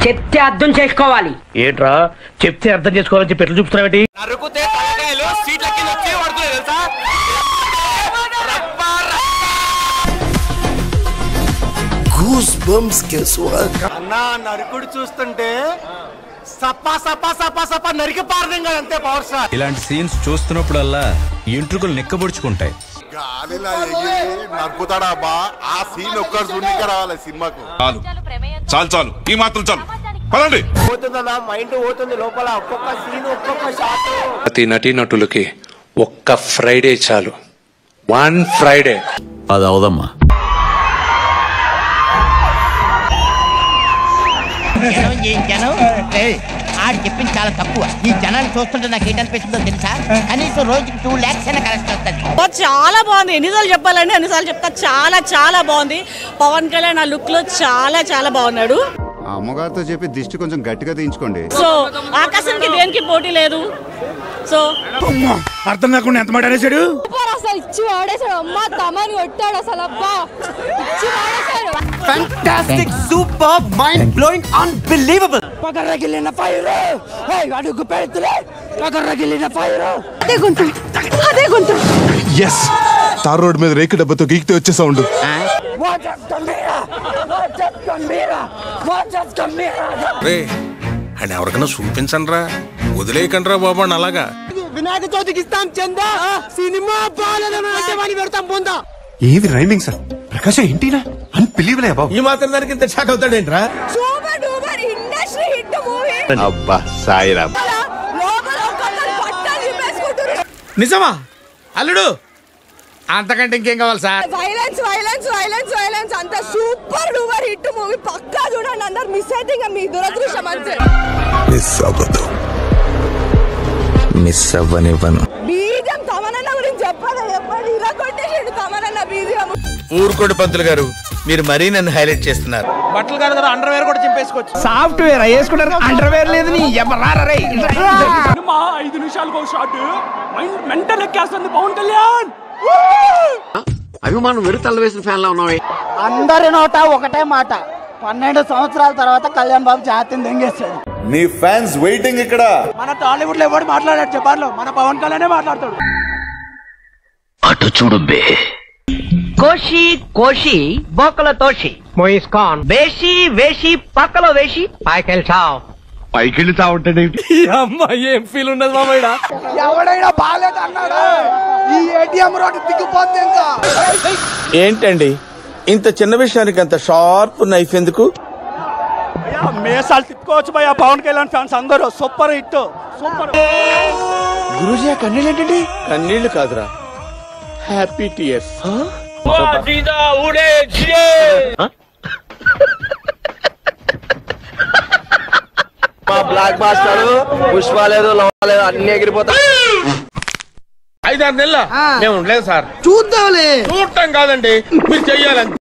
చెప్తే అర్థం చేసుకోవాలి. ఏంట్రా చెప్తే అర్థం చేసుకోవాలని చెప్పి ఎట్లా చూపుతున్నావు? అన్నా నరుకుడు చూస్తుంటే సప్పా సప్పా సప్పా సప్పా నరికి పారదేం కదా అంతే పవర్ స్టార్. ఇలాంటి సీన్స్ చూస్తున్నప్పుడల్లా ఎంట్రుకలు నిక్కబొడుచుకుంటాయి. గాలిలా ఎగిరి నరుకుతాడా బా? ఆ సీన్ ఒక్కరు చూడడానికి రావాలి సినిమాకు. చాలు చాలు, ఈ మాత్రం చాలు, పదండి. పోతుందా మైండ్ పోతుంది లోపల, ఒక్కొక్క సీన్ ఒక్కొక్క షాట్. ప్రతి నటీనటులకి ఒక్క ఫ్రైడే చాలు, 1 ఫ్రైడే. అది అవదమ్మా. ఆడు చెప్పింది చాలా తక్కువ. ఈ జనాలు చూస్తుంటే నాకు ఏంటనిపిస్తుందో తెలుసా, కనీసం రోజుకి 2 lakhs అయినా కలెక్ట్ వస్తుంది. చాలా బాగుంది. ఎన్నిసార్లు చెప్పాలండి అన్నిసార్లు చెప్తా. చాలా చాలా బాగుంది. పవన్ కళ్యాణ్ ఆ లుక్ లో చాలా చాలా బాగున్నాడు. అమ్మగారితో చెప్పి దిష్టి కొంచెం గట్టిగా తీయించుకోండి. సో ఆకాశానికి దేనికి పోటీ లేదు. సో అర్థం కాకుండా ఎంత మాట అనేసాడు. అసలు ఇచ్చి వాడేసాడు. అమ్మ తమని కొట్టాడు అసలు. అబ్బా ఇచ్చి వాడేసాడు. Fantastic, super, mind blowing, unbelievable. పగరగిలిన ఫైర్, అడుగు పెడుతులే పగరగిలిన ఫైర్. అదే గొంతు, అదే గొంతు. ఎస్, తార్ రోడ్ మీద రేకు డబ్బతో గీకితే వచ్చే సౌండ్. అని ఎవరికైనా చూపించండి రా, వదిలేయకండి రా బాబు అని. అలాగా వినాయక చవితికి ఇస్తాం చందా, సినిమా బాలనంటే వాడిని పెడతాం పొందా. ఏది రైమింగ్ సార్? ప్రకాశం ఏంటినా అన్బిలీవబుల్ బాబు. ఈ మాత్రం దానికి ఇంత షాక్ అవుతాడేంట్రా? Super duper industry hit movie. అబ్బా సాయిరామ్. నిజమా అల్లుడు? అంతకంటే ఇంకేం కావాలి sir? Violence violence violence violence అంత సూపర్ డూపర్ హిట్ మూవీ. పక్కా చూడండి, అందరు మిస్ అయితే ఇంకా మీ దురదృష్టం అంతే. మిస్ అవ్వనివ్వను. బీజం తమనన్న గురించి చెప్పాలి. చెప్పండి, ఇలా కొట్టేసాడు తమనన్న బీజం. ఊరుకోడు పంతులు గారు, మీరు మరీ నన్ను హైలైట్ చేస్తున్నారు. బట్టలు కాదు కదా, అండర్వేర్ కూడా చింపేసుకోవచ్చు. సాఫ్ట్వేర్ వేసుకుంటారు, అండర్వేర్ లేదు. నీ ఎవరారా 5 నిమిషాలకు షాట్ మెంటల్ ఎక్కేస్తుంది పవన్ కళ్యాణ్. అభిమానం వెరుతల్ల వేసిన ఫ్యాన్ లా ఉన్నావే. అందరి నోట ఒకటే మాట, 12 సంవత్సరాల తర్వాత కళ్యాణ్ బాబు జాతిని దెంగేస్తాడు. మీ ఫ్యాన్స్ వెయిటింగ్ ఇక్కడ. మన టాలీవుడ్ లో ఎవరు మాట్లాడాడు చెప్పారు? మన పవన్ కళ్యాణే మాట్లాడతాడు. అటు చూడు బే. కోషి కోషి బోకల తోషి మోయిస్కాన్ వేషి వేషి పక్కలో వేషి పైకెళ్తావు. పైకెళ్ళి తావుంటాడు. అమ్మాయి ఏం ఫీల్ ఉండదు మామయ్య. ఎవడైనా బాగాలేదు అన్నాడా? ఈ ఏటీఎం రోడ్ దిగిపోతే ఇంకా. ఏంటండి ఇంత చిన్న విషయానికి అంత షార్ప్ నైఫ్ ఎందుకు? మేసాలు తిప్పుకోవచ్చు భయ్యా. పవన్ కళ్యాణ్ ఫ్యాన్స్ అందరూ సూపర్ హిట్, సూపర్. గురూజీ ఆ కన్నీళ్ళు ఏంటండి? కన్నీళ్లు కాదురా, happy tears. Blockbuster Pushpa లేదు, లవ్ లేదు, అన్ని ఎగిరిపోతాయి. 5-6 నెలల మేము ఉండలేదు సార్. చూద్దాంలే. చూడటం కాదండి, మీరు చెయ్యాలంటే.